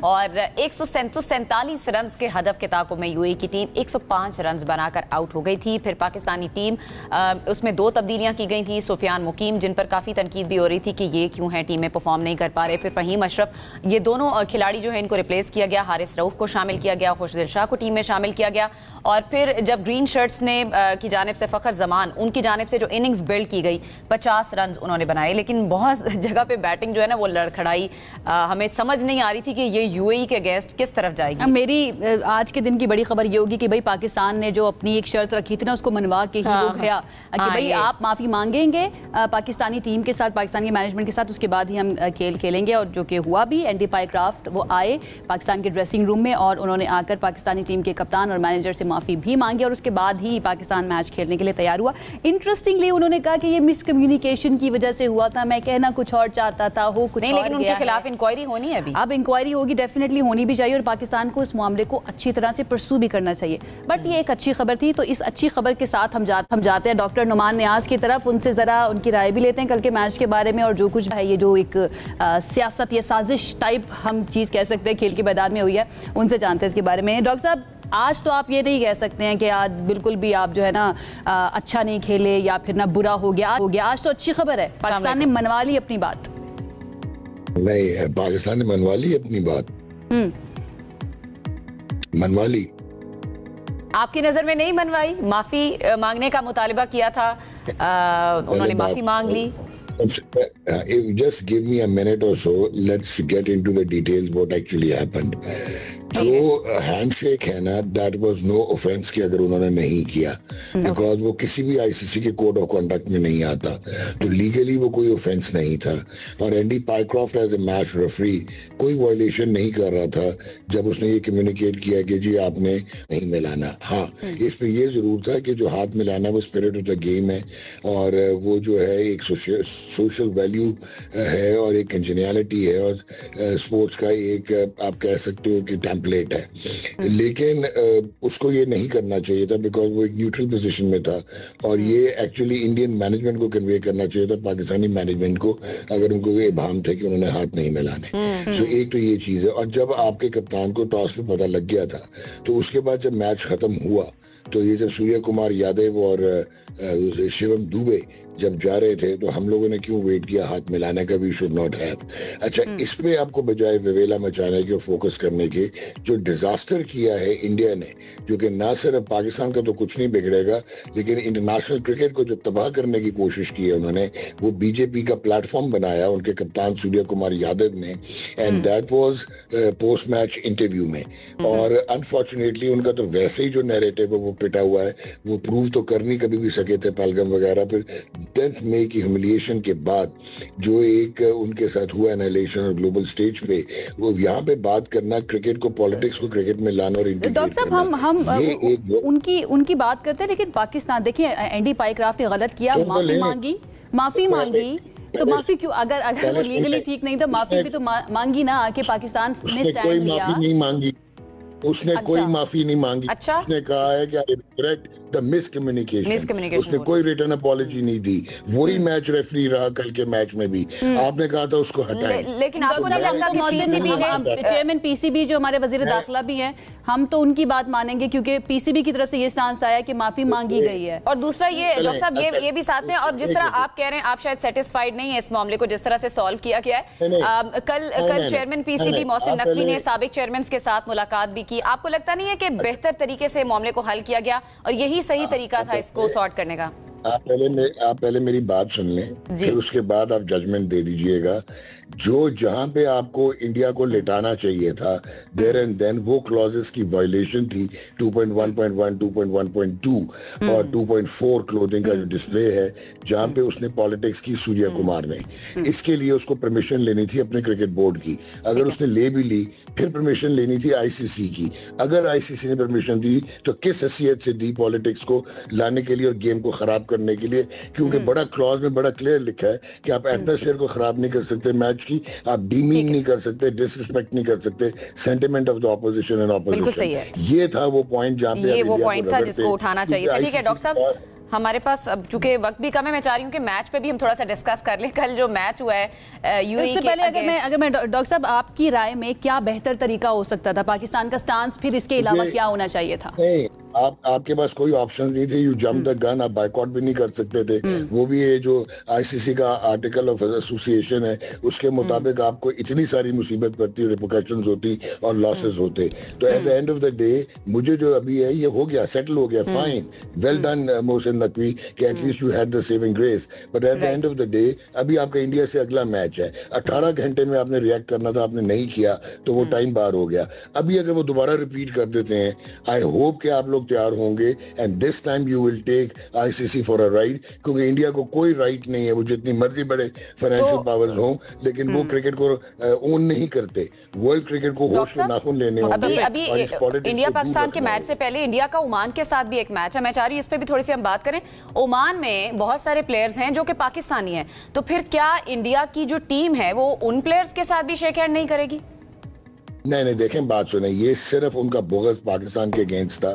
اور 147 رنز کے ہدف کے تعاقب میں یو اے کی ٹیم 105 رنز بنا کر آؤٹ ہو گئی تھی. پھر پاکستانی ٹیم اس میں 2 تبدیلیاں کی گئی تھیں. سفیان مقیم جن پر کافی تنقید بھی ہو رہی تھی کہ یہ کیوں ہیں ٹیم میں پرفارم نہیں کر پا رہے. پھر فہیم اشرف, یہ دونوں کھلاڑی جو ہیں ان کو ریپلیس کیا گیا. حارث رؤف کو شامل کیا گیا, خوشدل شاہ کو ٹیم میں شامل کیا گیا. اور پھر جب گرین شرٹس نے کی جانب سے فخر زمان, ان کی جانب سے جو اننگز بلڈ کی گئی 50 رنز انہوں نے بنائے, لیکن بہت جگہ پہ بیٹنگ جو ہے نا وہ لڑکھڑائی. ہمیں سمجھ نہیں آ رہی تھی کہ یہ یو اے ای کے اگینسٹ کس طرف جائے گی. میری آج کے دن کی بڑی خبر یہ ہوگی کہ بھائی پاکستان نے جو اپنی ایک شرط رکھی تھی نا اس کو منوا کے ہی وہ گیا کہ بھائی آپ معافی مانگیں گے پاکستانی ٹیم کے ساتھ, پاکستانی مینجمنٹ کے ساتھ, اس کے بعد ہی ہم کھیل کھیلیں گے. اور جو کہ ہوا بھی. اینڈی پائیکرافٹ وہ آئے پاکستان کے ڈریسنگ روم میں اور انہوں نے آ کر پاکستانی ٹیم کے کپتان اور مینیجر سے معافی بھی مانگی, اور اس کے بعد ہی پاکستان میچ کھیلنے کے لیے تیار ہوا. انٹرسٹنگلی انہوں نے کہا کہ یہ مس کمیونیکیشن کی وجہ سے ہوا تھا, میں کہنا کچھ اور چاہتا تھا, ہو کچھ نہیں, لیکن ان کے خلاف انکوائری ہونی ہے ابھی. اب انکوائری ہوگی, ڈیفینیٹلی ہونی بھی چاہیے, اور پاکستان کو اس معاملے کو اچھی طرح سے پرسو بھی کرنا چاہیے. بٹ یہ ایک اچھی خبر تھی, تو اس اچھی خبر کے ساتھ ہم جاتے ہیں ڈاکٹر نعمان نیاز کی طرف. ان سے ذرا ان کی رائے بھی لیتے ہیں کل کے میچ کے بارے میں, اور جو کچھ ہے یہ جو ایک سیاست یا سازش ٹائپ ہم چیز کہہ سکتے ہیں کھیل کے میدان میں ہوئی ہے, ان سے جانتے ہیں اس کے بارے میں. ڈاکٹر صاحب, آج تو آپ یہ نہیں کہہ سکتے ہیں کہ آج بالکل بھی آپ جو ہے نا اچھا نہیں کھیلے یا پھر نہ برا ہو گیا. آج تو اچھی خبر ہے, پاکستان نے منوا لی اپنی بات. نہیں, پاکستان نے منوا لی اپنی بات, منوا لی. آپ کی نظر میں نہیں منوائی؟ معافی مانگنے کا مطالبہ کیا تھا, انہوں نے معافی مانگ لی. Just give me a minute or so. Let's get into the details what actually happened. جو ہینڈ شیک ہے نا, that was no offense کہ اگر انہوں نے نہیں کیا, because وہ کسی بھی آئی سی سی کے کوڈ آف کنڈکٹ میں نہیں آتا, تو لیگلی وہ کوئی offense نہیں تھا. اور Andy Pycroft as a match referee کوئی وائلیشن نہیں کر رہا تھا جب اس نے یہ کمیونیکیٹ کیا کہ جی آپ نے نہیں ملانا. ہاں, اس پہ یہ ضرور تھا کہ جو ہاتھ ملانا وہ اسپرٹ آف دا گیم ہے, اور وہ جو ہے ایک سوشل ویلیو ہے, اور ایک انجینیالٹی ہے, اور اسپورٹس کا ایک آپ کہہ سکتے ہو کہ ٹیمپلیٹ ہے. لیکن اس کو یہ نہیں کرنا چاہیے تھا, بیکاز وہ ایک نیوٹرل پوزیشن میں تھا, اور یہ ایکچولی انڈین مینجمنٹ کو کنوے کرنا چاہیے تھا پاکستانی مینجمنٹ کو, اگر ان کو یہ ابہام تھا کہ انہوں نے ہاتھ نہیں ملانے. سو ایک تو یہ چیز ہے. اور جب آپ کے کپتان کو ٹاس پہ پتہ لگ گیا تھا, تو اس کے بعد جب میچ ختم ہوا, تو یہ جب سوریہ کمار یادو اور شیوم دوبے جب جا رہے تھے, تو ہم لوگوں نے کیوں ویٹ کیا ہاتھ ملانے کا؟ We should not have. اچھا, اس پہ آپ کو بجائے ویویلا مچانے کے اور فوکس کرنے کے, جو ڈیزاسٹر کیا ہے انڈیا نے, جو کہ نہ صرف پاکستان کا تو کچھ نہیں بگڑے گا, لیکن انٹرنیشنل کرکٹ کو جو تباہ کرنے کی کوشش کی ہے انہوں نے, وہ بی جے پی کا پلیٹ فارم بنایا ان کے کپتان سوریہ کمار یادو نے, and that was post match interview میں. اور انفارچونیٹلی ان کا تو ویسے ہی جو نیریٹو ہے وہ پٹا ہوا ہے, وہ پروو تو کر نہیں کبھی بھی سکے تھے پہلگام وغیرہ. پھر 10 مئی کی ہیوملیشن کے بعد جو ایک ان کے ساتھ ہوا انیلیشن اور گلوبل سٹیج پہ, وہ یہاں پہ بات کرنا کرکٹ کو, پالیٹکس کو کرکٹ میں لانا اور انٹیگریٹ کرنا. ڈاکٹر صاحب, ہم ان کی بات کرتے ہیں, لیکن پاکستان دیکھیں اینڈی پائیکرافٹ نے غلط کیا, معافی مانگی, تو معافی کیوں؟ اگر وہ لیگلی ٹھیک نہیں تو معافی بھی تو مانگی نا, کہ پاکستان نے سٹینڈ لیا. اس نے کوئی معافی نہیں مانگی. اس نے کہا ہے کہ I regret the miscommunication. اس نے کوئی ریٹرن اپالوجی نہیں دی. وہی میچ ریفری رہا کل کے میچ میں بھی, آپ نے کہا تھا اس کو ہٹائیں. لیکن آپ کو چیئرمین پی سی بی جو ہمارے وزیر داخلہ بھی ہیں, ہم تو ان کی بات مانیں گے, کیونکہ پی سی بی کی طرف سے یہ سٹانس آیا کہ معافی مانگی گئی ہے. اور دوسرا یہ ڈاکٹر صاحب یہ بھی ساتھ میں, اور جس طرح آپ کہہ رہے ہیں آپ شاید سیٹسفائیڈ نہیں ہیں اس معاملے کو جس طرح سے سالو کیا گیا ہے. کل chairman P C B Mohsin Naqvi نے سابق چیئرمینز کے ساتھ ملاقات بھی کی. آپ کو لگتا نہیں ہے کہ بہتر طریقے سے معاملے کو حل کیا گیا, اور یہی صحیح طریقہ تھا اس کو سارٹ کرنے کا؟ آپ پہلے میری بات سن لیں, پھر اس کے بعد آپ ججمنٹ دے دیجئے گا. جو جہاں پہ آپ کو انڈیا کو لٹانا چاہیے تھا دیر اینڈ دین, وہ کلوزز کی وائلیشن تھی 2.1.1, 2.1.2 اور 2.4 کلوزنگ کا جو ڈسپلے ہے, جہاں پہ اس نے پالیٹکس کی سوریہ کمار نے. اس کے لیے اس کو پرمیشن لینی تھی اپنے کرکٹ بورڈ کی. اگر اس نے لے بھی لی, پھر پرمیشن لینی تھی آئی سی سی کی. اگر آئی سی سی نے پرمیشن دی تو کس حیثیت سے دی پالیٹکس کو لانے کے لیے اور گیم کو خراب کرنے کے لیے؟ کیونکہ بڑا کلوز میں بڑا کلیئر لکھا ہے کہ آپ ایٹماسفیئر کو خراب نہیں کر سکتے میچ کی, آپ ڈیمین نہیں کر سکتے, ڈس ریسپیکٹ نہیں کر سکتے sentiment of the opposition and opposition. یہ تھا وہ پوائنٹ جہاں پہ یہ وہ پوائنٹ تھا جس کو اٹھانا چاہیے تھا. ٹھیک ہے ڈاکٹر صاحب, ہمارے پاس اب چونکہ وقت بھی کم ہے، میں چاہ رہی ہوں کہ میچ پہ بھی ہم تھوڑا سا ڈسکس کر لیں. کل جو میچ ہوا ہے یو اے سے پہلے اگر میں ڈاکٹر صاحب آپ کی رائے میں کیا بہتر طریقہ ہو سکتا تھا؟ پاکستان کا سٹانس پھر اس کے علاوہ کیا ہونا چاہیے تھا؟ آپ کے پاس کوئی آپشن نہیں تھے. یو جمپ دا گن. آپ بائیکاٹ بھی نہیں کر سکتے تھے. وہ بھی یہ جو آئی سی سی کا آرٹیکل آف ایسوسیشن ہے اس کے مطابق آپ کو اتنی ساری مصیبت پڑتی، ریپوکیشنز ہوتی اور لاسز ہوتے. تو at the end of the day مجھے جو ابھی ہے یہ ہو گیا، سیٹل ہو گیا، fine, well done Mohsin Naqvi کہ at least you had the saving grace. But at the end of the day ابھی آپ کا انڈیا سے اگلا میچ ہے. 18 گھنٹے میں آپ نے ریئیکٹ کرنا تھا، آپ نے نہیں کیا تو وہ ٹائم بار ہو گیا. ابھی اگر وہ دوبارہ ریپیٹ کر دیتے ہیں، آئی ہوپ کہ آپ لوگ تیار ہوں گے and this time you will take ICC for a ride. کیونکہ انڈیا کو کوئی رائٹ نہیں ہے، وہ جتنی مرضی بڑے فائنینشیل پاورز ہوں لیکن وہ کرکٹ کو اون نہیں کرتے. ورلڈ کرکٹ کو ہوش کے ناخن لینے ہوں گے. ابھی انڈیا پاکستان کے میچ سے پہلے انڈیا کا عمان کے ساتھ بھی ایک میچ ہے. میں چاہ رہی ہوں اس پہ بھی تھوڑی سی ہم بات کریں. عمان میں بہت سارے پلیئرز ہیں جو کہ پاکستانی ہیں، تو پھر کیا انڈیا کی جو ٹیم ہے وہ ان پلیئرز کے ساتھ بھی شیک ہینڈ نہیں کرے گی؟ نہیں دیکھیں بات سنیں، یہ صرف ان کا بغض پاکستان کے اگینسٹ تھا،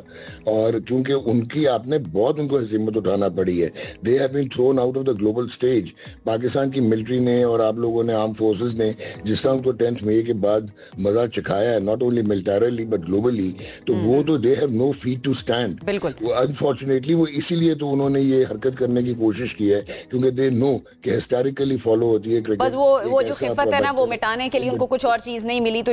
اور کیونکہ ان کی آپ نے بہت ان کو ہزیمت اٹھانا پڑی ہے. They have been thrown out of the global stage. Pakistan کی ملٹری نے اور آپ لوگوں نے آرم فورسز نے جس طرح ان کو 10 مئی کے بعد مزہ چکھایا ہے، not only militarily but globally, تو وہ تو they have no feet to stand. بالکل انفارچونیٹلی وہ اسی لیے تو انہوں نے یہ حرکت کرنے کی کوشش کی ہے، کیونکہ دے نو کہ ہسٹوریکلی فالو ہوتی ہے کرکٹ. وہ جو خفت ہے نا وہ مٹانے کے لیے ان کو کچھ اور چیز نہیں ملی. تو